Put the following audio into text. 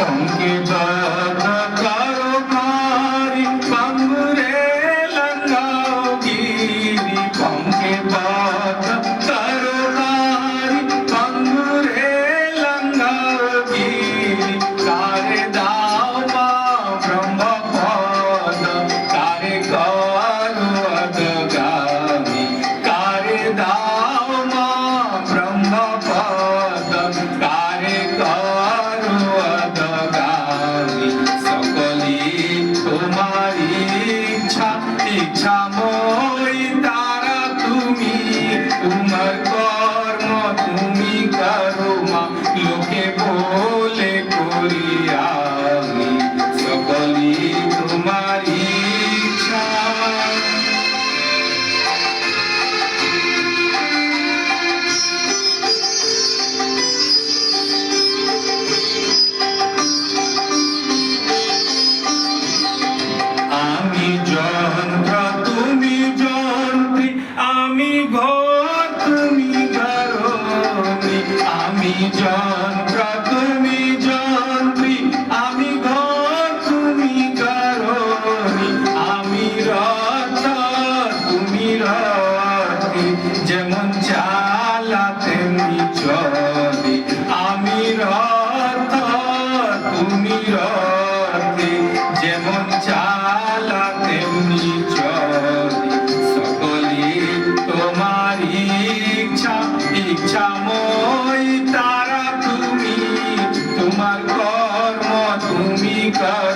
पंके करो मारी पंगुरे लंगाओ गिरी पंके करो मारी पंगुरे लंगाओ गिरी कारे दाओ मां ब्रह्म पद कारे करो अदगामी कारे दाओ मां ब्रह्म पद कारे करो अदगामी सकली तुम्हारी इच्छा মই তারা তুমি তোমার কর্ম তুমি করো মা লোকে বলে করি আমি সকলি তোমারি ইচ্ছা আমি যন্ত্র তুমি যন্ত্রী আমি ঘর তুমি ঘরণী আমি যন্ত্র তুমি যন্ত্রী আমি ঘর তুমি ঘরণী আমি রথ তুমি রথী যেমন চালা তেমনি চলে আমি রথ তুমি রথী যেমন চালা তেমনি চলে সকলি তোমারি ইচ্ছা মই তারা তুমি তোমার কর্ম তুমি কর